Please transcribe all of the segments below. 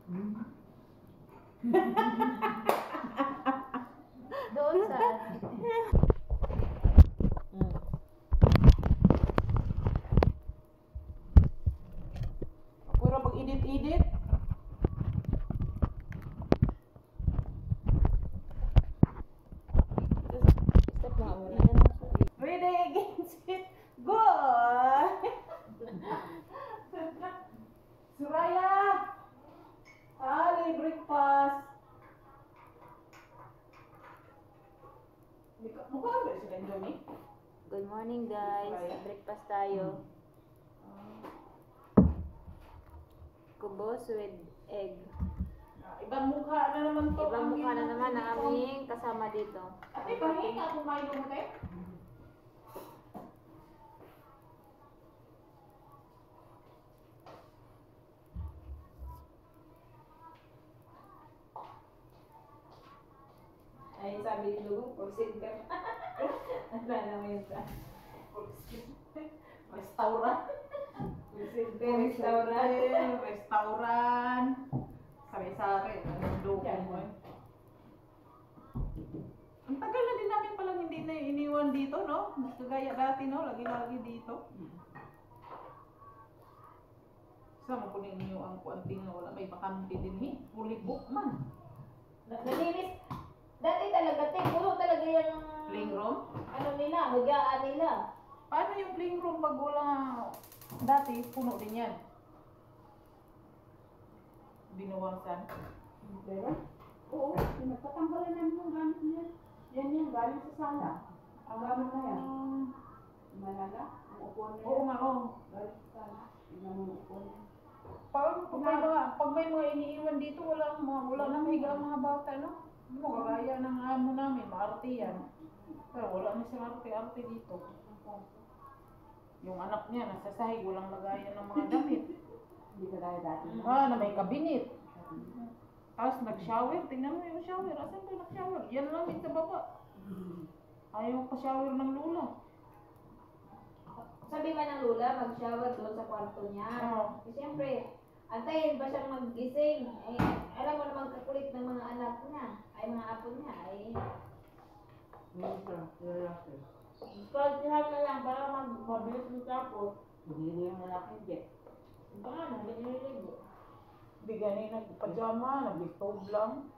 Doon sa... Puro mag-edit-edit. Stop na muna. Ready against it. Go! Suraya! Ali, breakfast. Mukha ba sila Indomie? Good morning guys. Breakfast tayo. Kubos with egg. Ibang mukha na naman to. Ibang mukha na naman ang aming kasama dito. Ate, pahingi ka kumain mo tayo? Ay, sabi ni Lugong, proceed ka. Ano naman yun sa? Restaurant. Restaurant. Restaurant. Sabi sa akin, anong luto mo eh. Ang tagal na din namin palang hindi na iniwan dito, no? Kagaya dati, no? Lagi-lagi dito. Sama ko ninyo ang kuanting na wala may bakante din eh. Fully booked man. Nalinis. Dati talaga, puro talaga yung... Playing room? Ano nila, hugaan nila. Paano yung playing room pag wala dati, puno din yan. Binawasan. Pero, oo, pinagpatanggalan namin yung gamit niya. Yan yung galing sa sala. Ang gamit na yan. Malala, ang upuan na Oo yan. nga, oo. Galing sa sala. Yun ang mga upuan niya. Pag may mga iniiwan dito, wala nang higa ang mga bata, no? Ano, kagaya ng amo namin, maarte yan. Pero wala na siyang arte-arte dito. Yung anak niya, nasa sahig, walang lagayan ng mga damit. Hindi ka tayo dati. Na may kabinet. Tapos nag-shower, tingnan mo yung shower. Asan ba nag-shower? Yan lang din sa baba. Ayaw pa-shower ng lula. Sabi man ng Lula, mag-shower doon sa kwarto niya. Oo. Eh, siyempre, antayin ba siyang mag-gising? Eh, alam mo naman kakulit ng mga anak niya. Ay, mga apo niya. Ay, Minsan, lalaki. kalsihan na lang para mabilis yung tapos. Hindi yung lalaki, hindi. Baka na, ganyan-ganyan. Bigyan niya nag-pajama, nag-stove lang.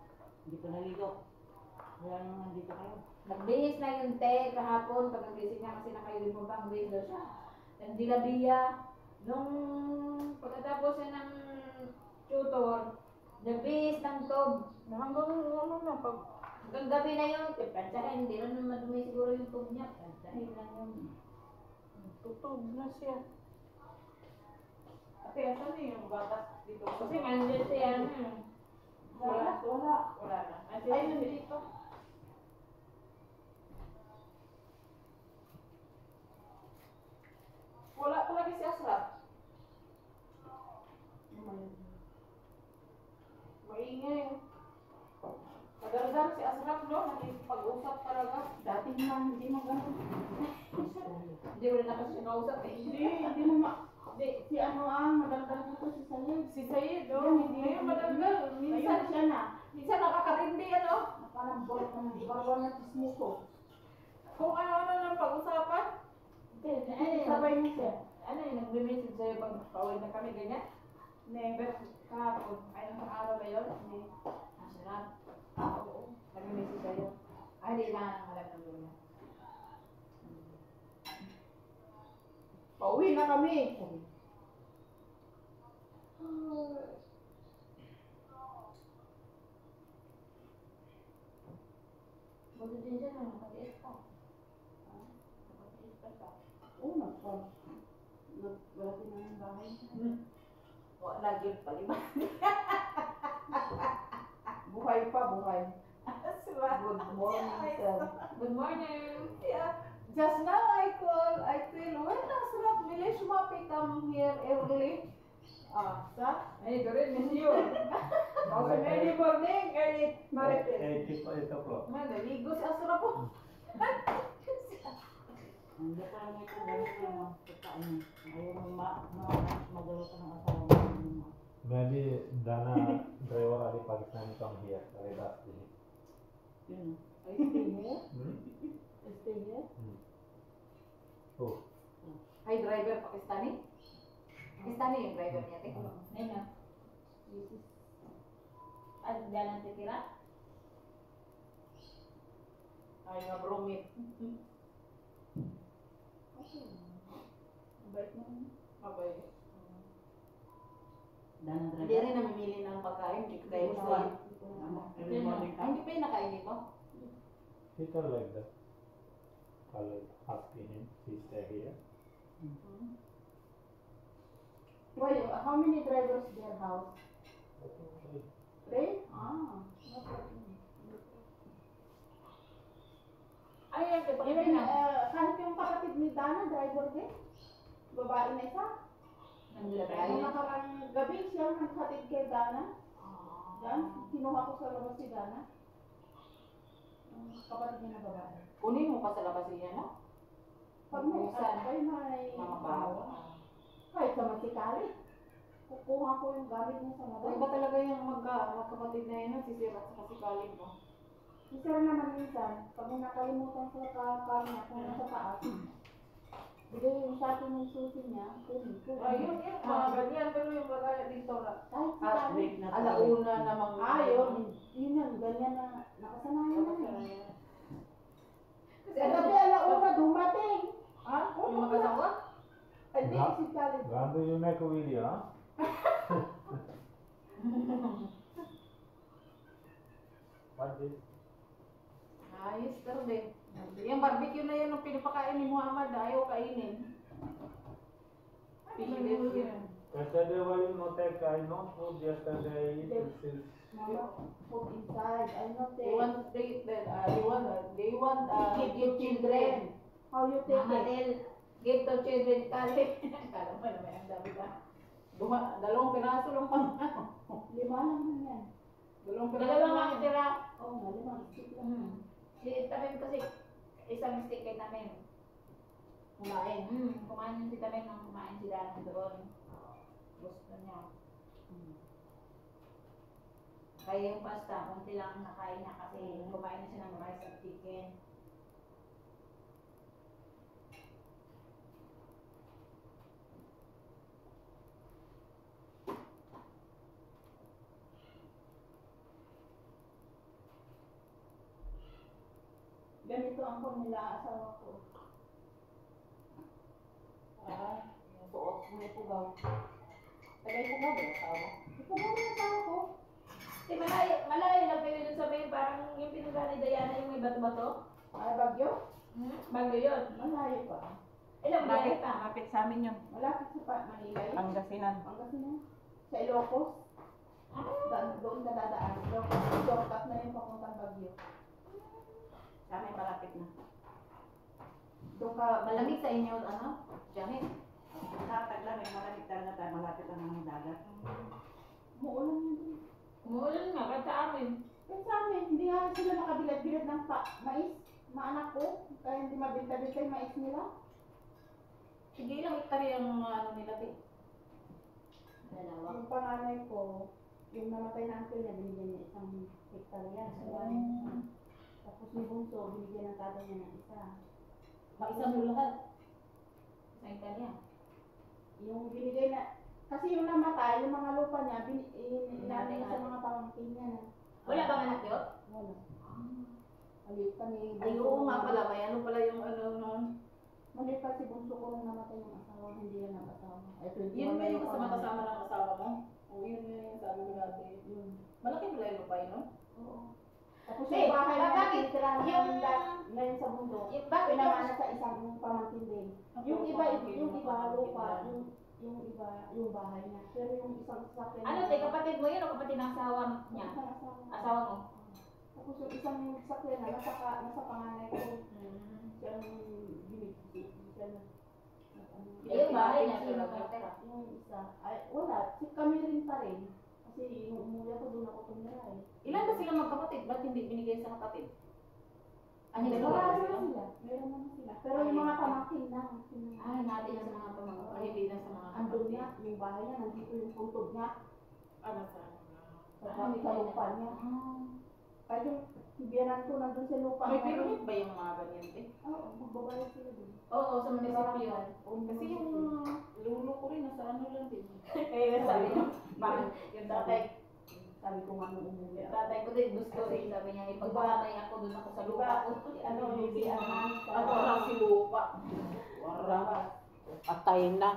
Hindi ka naligo. Kaya naman dito kayo. Nagbihis na yung te kahapon pag nagising niya kasi naka-uniform pa, nagbihis daw siya. Nagdilabiya. Nung pagkatapos niya ng tutor, nagbihis ng tob. Hanggang ano na, pag Hanggang gabi na yun, pantsahin, hindi rin naman madumi siguro yung tob niya. Pantsahin lang yun. tutog na siya. Ate, asan na yung batas dito? Kasi nandun siya, ano. Wala. Wala. Wala na. Ay, nandito. Wala pa lagi si Asrat. Maingay. Madaldal si Asrat, no? Nakipag-usap talaga. Dati naman, hindi mo ganun. Hindi mo rin na kasi siya kausap eh. Hindi mo ma... Hindi, si ano ang madaldal dito si Sayed. Si Sayed, Yan, oh. hindi. Ngayon, madaldal. Minsan Minsan, siya na. minsan nakakarindi, ano? Parang barbar na tismuso. Kung ano-ano ng pag-usapan. Sabay niya siya. Ano yung nagme-message sa'yo pag pauwi na kami, ganyan? Never. Kahapon. Ay, nung araw ba yun? Hindi. Sarap. Oo. Nagme-message sa'yo. Ay, hindi lang alam ng Luna. Pauwi na kami. Buti din siya na nakatiis pa. Nakatiis pa siya. Oo, nagbalati na yung bahay. Wala lagi palima. Buhay pa, buhay. Good morning, sir. Good morning! Yeah. Just now I tell, when Asrat Milesh Mapi come here early? Sa? Ay, ito rin, miss you. Also, early morning, early marites. 8 o'clock. Naligo si Asrat po. Hindi pa lang ito, ganito yung pagkain. Ayaw mo magalo ka ng asawa mo. Maybe Dana driver Ali Pakistani come here. I asked him. I stay here. Hmm? I stay here. Oh, Ay, driver Pakistani? Pakistani yung driver niya, te? Nino. At dyan ang titira? Ay, nga bromit. Mabait mo. Abay. Dana Hindi rin namimili ng pagkain, hindi kayo sa... Every morning Ay, hindi pa yung nakain dito? he told like that. I was asking him. He stay here. Why, how many drivers their house? I think so. Three? Ah, no problem. Ay, yan, kita Even, kahit yung kapatid ni Dana, driver din. Babae na isa. Nung nakarang gabi siya naghatid kay Dana. Yan, kinuha ko sa labas si Dana. Yung kapatid niya na babae. Kunin mo pa sa labas niya, no? Pag may, Busan. may Mga bawa. kahit sa masikali. Kukuha ko yung gamit niya sa Kung mabay. iba talaga yung magkapatid na yun, si Sir at saka si Kalin mo. Si Sir naman minsan, pag may nakalimutan sa car niya kung nasa taas, bigay yung sa akin yung susi niya, kunin ko. Ay, yun, mga ganyan. Pero yung bagay dito na. Kahit si At Kali. alauna namang... Yun yan, ganyan na nakasanayan na eh. Kasi Sa gabi alauna dumating. Ha? Oo, Yung mag-asawa? Ay, di, si Kali. Gandhi, you make a video, huh? What this? Ayos, pero din. Yung barbecue na yan, yung pinapakain ni Muhammad, ayaw kainin. Pilit yun. Yesterday, why you not take? I know food yesterday. I eat. This is Mama, put inside. I not They take. want they want Give children. How you take Mama it? Del, give to children Kali. Kala mo naman, ang dami ka. Dalawang piraso lang pa. Lima lang yan. Dalawang piraso Dalawa lang. nga tira. Oo nga, lima. Stick lang. Si Tamin kasi, isang stick kay Tamin. Kumain. Kumain yung si Tamin nang kumain si Dana doon. Gusto niya. Kaya yung pasta, kunti lang ang nakain niya kasi kumain na siya ng rice at chicken. Ganito ang pamila asawa ko. Yung suot mo yung pugaw. Tagay pugaw ba yung asawa? Ito ba ang asawa ko? Eh, malayo lang kayo dun sa may parang yung pinunta ni Diana yung may bato-bato. Ay, Bagyo? Bago yun. Malayo pa. Ilang biyahe pa. Malapit sa amin yun. Malapit sa Manila. Pangasinan. Pangasinan. Sa Ilocos. Doon ka dadaan. Shortcut na yung papuntang Bagyo. Sa amin malapit na. Doon ka, Malamig sa inyo, ano? Janet? Tatag lang, malamig talaga tayo. Malapit lang ang dagat. Muulan yun doon. Umuulan nga, kahit sa amin. Kaya sa amin, hindi nga sila nakabilat-bilat ng mais. Maanak ko. Kaya hindi mabinta-binta yung mais nila. Sige, ilang hektarya yung mga ano nila, te? Dalawa. Yung panganay ko, yung namatay na uncle niya, binigyan niya isang hektarya. Tapos ni Bunso, binigyan ng tatay niya ng isa. Maisa mo lahat. Sa Italia. Yung binigay na, kasi yung namatay, yung mga lupa niya, inano niya sa mga pamangkin niya na. Wala bang anak yun? Wala. Maliit pa ni Ay, oo nga pala. May ano pala yung ano noon. Maliit pa si Bunso ko nung namatay yung asawa, hindi yan nag-asawa. Ay, 21 Yun ba na yung panganay. kasama ng asawa mo? Oo, yun yung sabi ko dati. Yun. Malaki pala yung lupa yun, no? Oo. Tapos Eh, yung bahay na bakit tinitira yung- ngayon sa bundok, Yung bakit pinamana sa isang pamangkin din. Yung iba lupa, yung iba, yung bahay niya. Pero yung isang sasakyan. Ano, te, kapatid mo yun o kapatid ng asawa niya? Isang asawa. Asawa mo? Tapos yung isang sasakyan na nasa panganay ko. Siyang binigay. Siya na. Eh, yung bahay niya, sino nagtira? Yung isa. Ay, wala. Kami rin pa rin. Kasi yung umuwi ako, doon ako tumira eh. Ilan ba sila magkapatid? Ba't hindi binigay sa kapatid? Ano Marami nila na sila? sila. Meron naman sila. Pero yung mga pamangkin na. Ay, natin na sa mga pamangkin. Hindi na sa mga Andun kapatid. niya, yung bahay niya, nandito yung puntod niya. Ano sa? Sa lupa niya. Kahit yung biyanan ko nandun sa lupa May niya. pyramid ba yung mga ganyan din? Oo, magbabayad sila dun. Oo, sa munisipyo. Kasi yung lulo ko rin nasa ano lang din. Eh, sabi niya, bakit? Yung tatay, Sabi ko nga nung umuwi yung ako. tatay ko din gusto rin. Sabi niya, ipagpapatay ako doon ako sa lupa ko. Ano yung biyanan sa... Ano lang si lupa? Wala. Patay na.